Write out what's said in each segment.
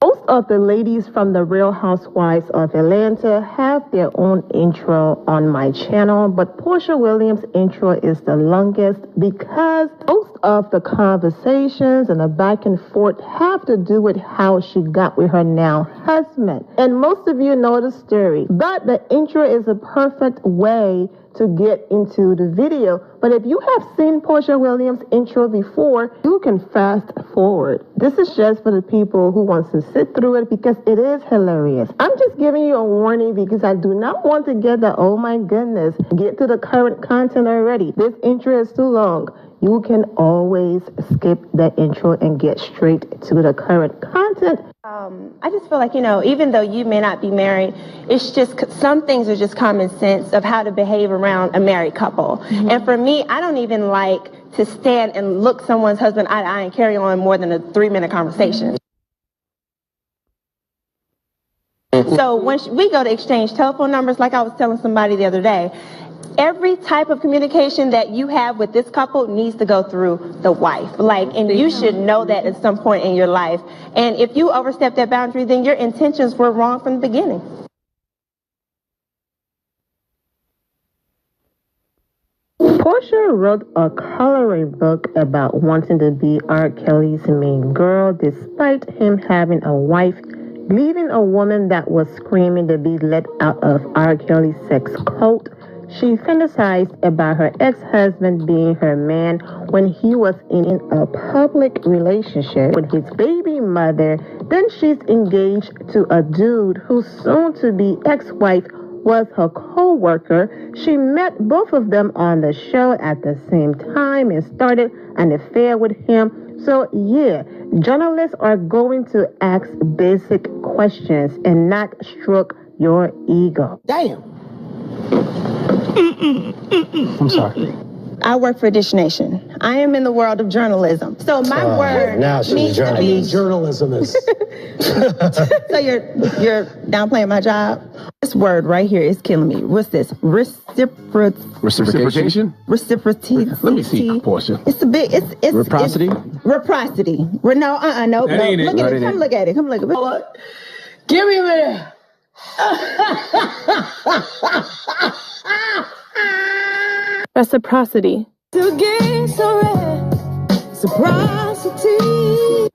Most of the ladies from the Real Housewives of Atlanta have their own intro on my channel, but Porsha Williams' intro is the longest because most of the conversations and the back and forth have to do with how she got with her now husband. And most of you know the story, but the intro is a perfect way to get into the video. But if you have seen Porsha Williams' intro before, you can fast forward. This is just for the people who wants to sit through it because it is hilarious. I'm just giving you a warning because I do not want to get the, oh my goodness, get to the current content already. This intro is too long. You can always skip the intro and get straight to the current content. I just feel like, even though you may not be married, it's just some things are just common sense of how to behave around a married couple. Mm-hmm. And for me, I don't even like to stand and look someone's husband eye to eye and carry on more than a 3-minute conversation. Mm-hmm. So when we go to exchange telephone numbers, like I was telling somebody the other day, every type of communication that you have with this couple needs to go through the wife. And you should know that at some point in your life. And if you overstep that boundary, then your intentions were wrong from the beginning. Porsha wrote a coloring book about wanting to be R. Kelly's main girl despite him having a wife, leaving a woman that was screaming to be let out of R. Kelly's sex cult. She fantasized about her ex-husband being her man when he was in a public relationship with his baby mother. Then she's engaged to a dude whose soon-to-be ex-wife was her co-worker. She met both of them on the show at the same time and started an affair with him. So yeah, journalists are going to ask basic questions and not stroke your ego. Damn. I'm sorry. I work for Dish Nation. I am in the world of journalism. So my word now she's needs to be... journalism is... So you're downplaying my job? This word right here is killing me. What's this? Reciprocation? Reciprocity. Let me see, Porsha. It's a big... It's Reciprocity? Reciprocity. No. Look at it. Come look at it. Come look at it. Give me a minute. Reciprocity. Reciprocity.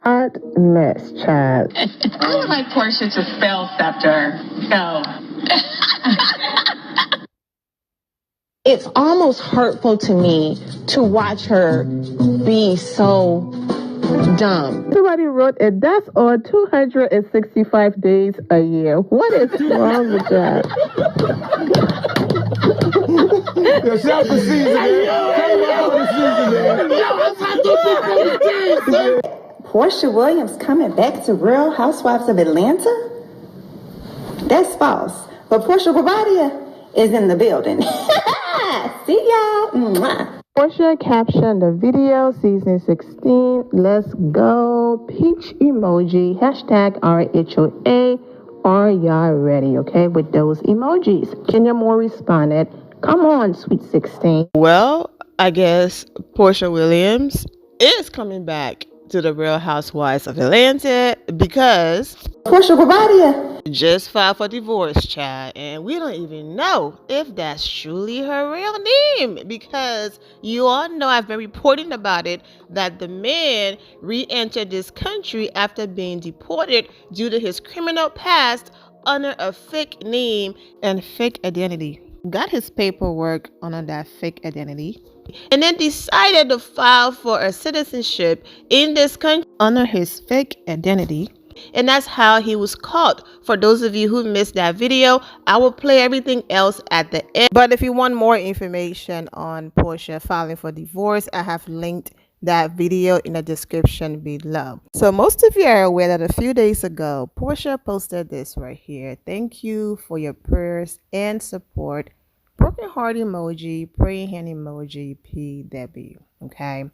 Hot mess, child. I would like Porsha to spell scepter. No. It's almost hurtful to me to watch her be so dumb. Somebody wrote it. That's on 265 days a year. What is wrong with that? Shout the season, man. Porsha Williams coming back to Real Housewives of Atlanta? That's false. But Porsha Williams is in the building. See y'all. Mwah. Porsha captioned the video, season 16, let's go, peach emoji, hashtag RHOA, are y'all ready, okay, with those emojis. Kenya Moore responded, come on, sweet 16. Well, I guess Porsha Williams is coming back to the Real Housewives of Atlanta because Porsha Williams just filed for divorce, child, and we don't even know if that's truly her real name because you all know I've been reporting about it that the man re-entered this country after being deported due to his criminal past under a fake name and fake identity. Got his paperwork under that fake identity and then decided to file for a citizenship in this country under his fake identity. And that's how he was caught. For those of you who missed that video, I will play everything else at the end. But if you want more information on Porsha filing for divorce, I have linked that video in the description below. So most of you are aware that a few days ago, Porsha posted this right here. Thank you for your prayers and support. Broken heart emoji, praying hand emoji, PW. Okay.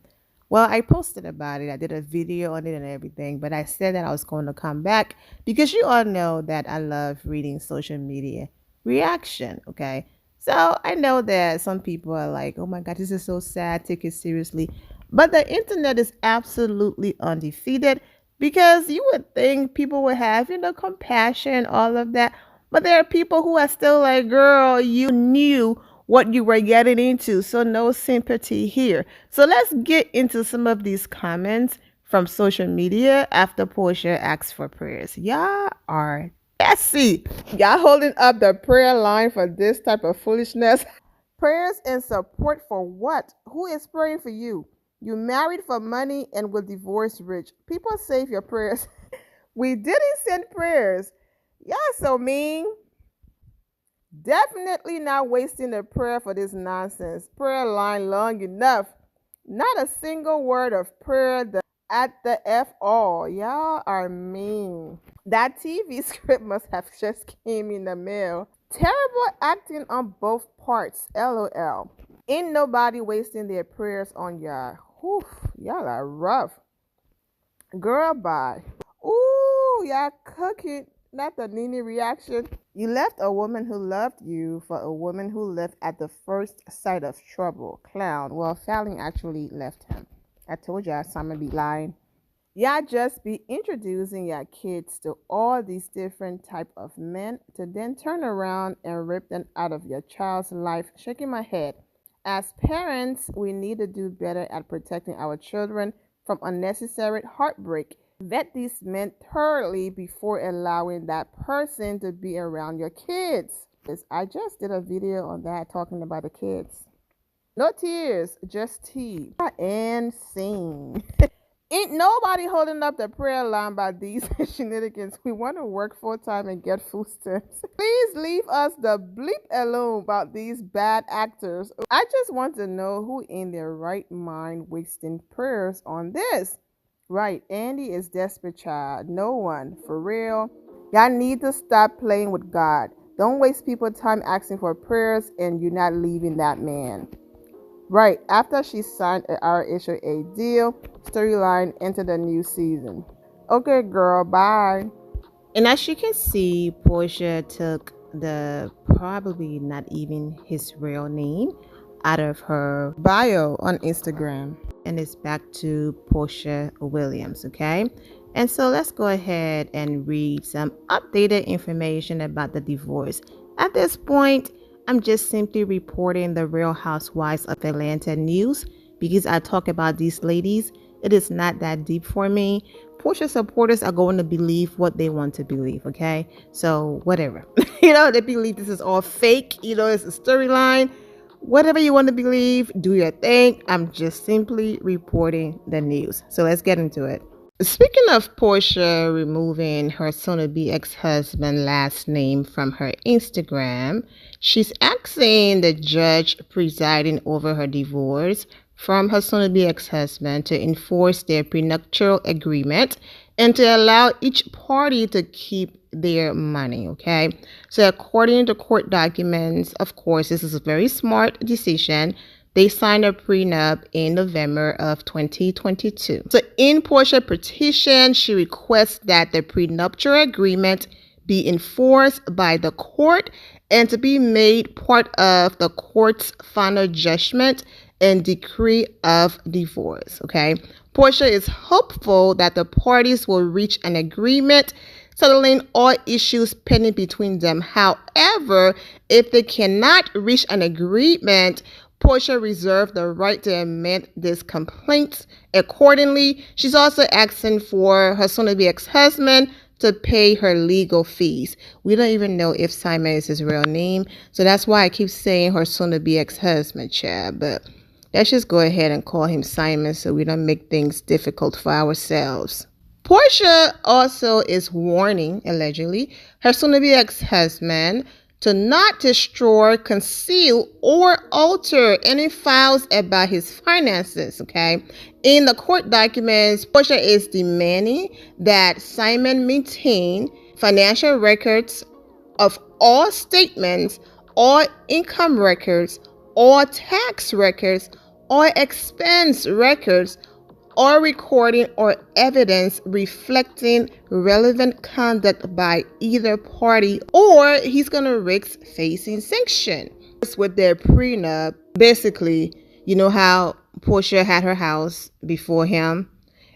Well, I posted about it. I did a video on it and everything, but I said that I was going to come back because you all know that I love reading social media reaction. Okay. So I know that some people are like, oh my God, this is so sad. Take it seriously. But the internet is absolutely undefeated. Because you would think people would have, compassion, all of that. But there are people who are still like, girl, you knew what you were getting into, so no sympathy here. So let's get into some of these comments from social media after Porsha asked for prayers. Y'all are messy. Y'all holding up the prayer line for this type of foolishness. Prayers and support for what? Who is praying for you? You married for money and will divorce rich. People save your prayers. We didn't send prayers. Y'all so mean. Definitely not wasting a prayer for this nonsense. Prayer line long enough. Not a single word of prayer at the F all. Y'all are mean. That TV script must have just came in the mail. Terrible acting on both parts. LOL. Ain't nobody wasting their prayers on y'all. Whew, y'all are rough. Girl, bye. Ooh, y'all cooking. Not the Nene reaction. You left a woman who loved you for a woman who left at the first sight of trouble. Clown. Well, Fallon actually left him. I told y'all Simon be lying. Y'all just be introducing your kids to all these different type of men to then turn around and rip them out of your child's life. Shaking my head. As parents, we need to do better at protecting our children from unnecessary heartbreak. Vet these men thoroughly before allowing that person to be around your kids. I just did a video on that talking about the kids. No tears, just tea. And sing. Ain't nobody holding up the prayer line by these shenanigans. We want to work full time and get food stamps. Please leave us the bleep alone about these bad actors. I just want to know who in their right mind wasting prayers on this. Right, Andy is desperate, child. No one, for real. Y'all need to stop playing with God. Don't waste people's time asking for prayers and you're not leaving that man. Right, after she signed a RHOA deal, storyline entered a new season. Okay, girl, bye. And as you can see, Porsha took the probably not even his real name out of her bio on Instagram. And it's back to Porsha Williams, okay? And so let's go ahead and read some updated information about the divorce. At this point, I'm just simply reporting the Real Housewives of Atlanta news because I talk about these ladies. It is not that deep for me. Porsha supporters are going to believe what they want to believe, okay? So whatever. They believe this is all fake. It's a storyline. Whatever you want to believe, do your thing. I'm just simply reporting the news. So let's get into it. Speaking of Porsha removing her soon-to-be ex-husband last name from her Instagram, she's asking the judge presiding over her divorce from her soon-to-be ex-husband to enforce their prenuptial agreement and to allow each party to keep their money, okay? So according to court documents, of course, this is a very smart decision. They signed a prenup in November of 2022. So in Porsha's petition, she requests that the prenuptial agreement be enforced by the court and to be made part of the court's final judgment and decree of divorce, okay? Porsha is hopeful that the parties will reach an agreement settling all issues pending between them. However, if they cannot reach an agreement, Porsha reserved the right to amend this complaint. Accordingly, she's also asking for her soon-to-be ex-husband to pay her legal fees. We don't even know if Simon is his real name, so that's why I keep saying her soon-to-be ex-husband, Chad. But let's just go ahead and call him Simon so we don't make things difficult for ourselves. Porsha also is warning, allegedly, her soon-to-be ex-husband to not destroy, conceal, or alter any files about his finances, okay? In the court documents, Porsha is demanding that Simon maintain financial records of all statements, all income records, all tax records, all expense records, or recording or evidence reflecting relevant conduct by either party, or he's gonna risk facing sanction. With their prenup, basically, you know how Porsha had her house before him,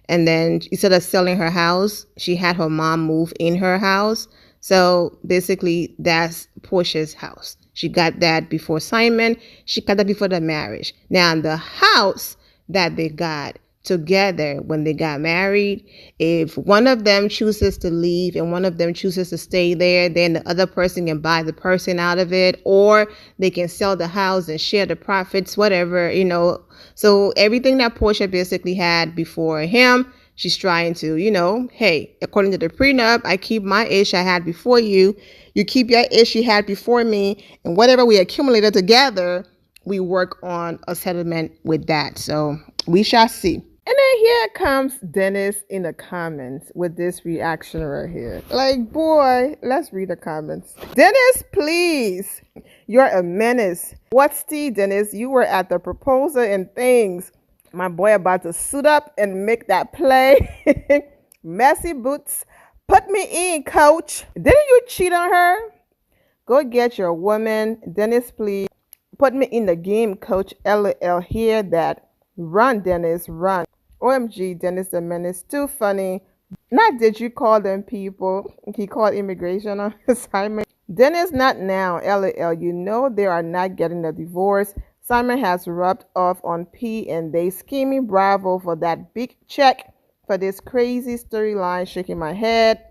And then instead of selling her house, she had her mom move in her house. So basically, that's Porsha's house. She got that before Simon. She got that before the marriage. Now, the house that they got together when they got married, if one of them chooses to leave and one of them chooses to stay there, then the other person can buy the person out of it, or they can sell the house and share the profits, whatever, you know. So everything that Porsha basically had before him, she's trying to, you know, hey, according to the prenup, I keep my ish I had before you. You keep your ish you had before me. And whatever we accumulated together, we work on a settlement with that. So we shall see. And then here comes Dennis in the comments with this reaction right here. Like, boy, let's read the comments. Dennis, please. You're a menace. What's tea, Dennis? You were at the proposal and things. My boy about to suit up and make that play. Messy boots. Put me in, coach. Didn't you cheat on her? Go get your woman. Dennis, please. Put me in the game, coach. LOL. Hear that. Run, Dennis, run. OMG, Dennis the Menace. Too funny. Not did you call them people. He called immigration on assignment. Dennis, not now. LOL. You know they are not getting a divorce. Simon has rubbed off on P and they scheming. Bravo for that big check for this crazy storyline. Shaking my head.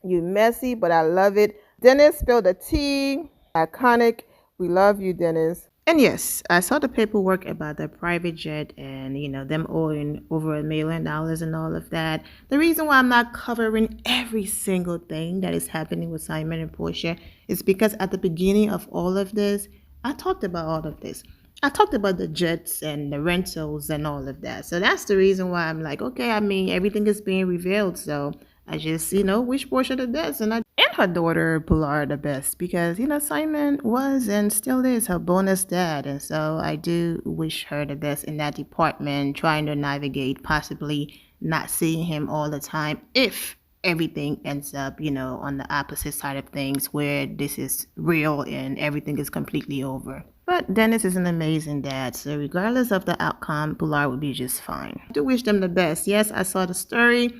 You messy, but I love it. Dennis spilled the tea. Iconic. We love you, Dennis. And yes, I saw the paperwork about the private jet and, you know, them owing over $1 million and all of that. The reason why I'm not covering every single thing that is happening with Simon and Porsha is because at the beginning of all of this, I talked about all of this. I talked about the jets and the rentals and all of that. So that's the reason why I'm like, okay, I mean, everything is being revealed. So I just, you know, wish Porsha the best and her daughter Pilar the best because, you know, Simon was and still is her bonus dad. And so I do wish her the best in that department, trying to navigate possibly not seeing him all the time if everything ends up, you know, on the opposite side of things where this is real and everything is completely over. But Dennis is an amazing dad, so regardless of the outcome, Pilar would be just fine. I do wish them the best. Yes, I saw the story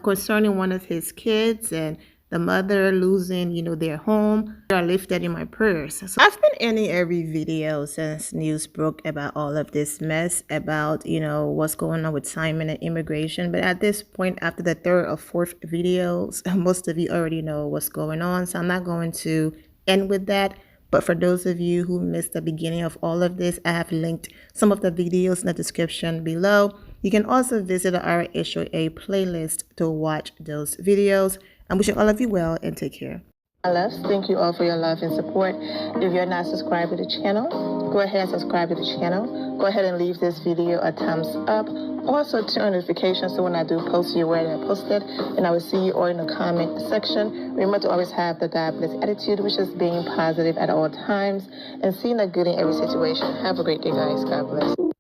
concerning one of his kids and the mother losing, you know, their home. They are lifted in my prayers. So I've been ending every video since news broke about all of this mess about, you know, what's going on with Simon and immigration. But at this point, after the third or fourth videos, most of you already know what's going on. So I'm not going to end with that. But for those of you who missed the beginning of all of this, I have linked some of the videos in the description below. You can also visit our HOA playlist to watch those videos. I'm wishing all of you well and take care. My loves, thank you all for your love and support. If you're not subscribed to the channel, go ahead and subscribe to the channel. Go ahead and leave this video a thumbs up. Also turn on notifications so when I do post, you're aware that I posted. And I will see you all in the comment section. Remember to always have the God bless attitude, which is being positive at all times and seeing the good in every situation. Have a great day, guys. God bless.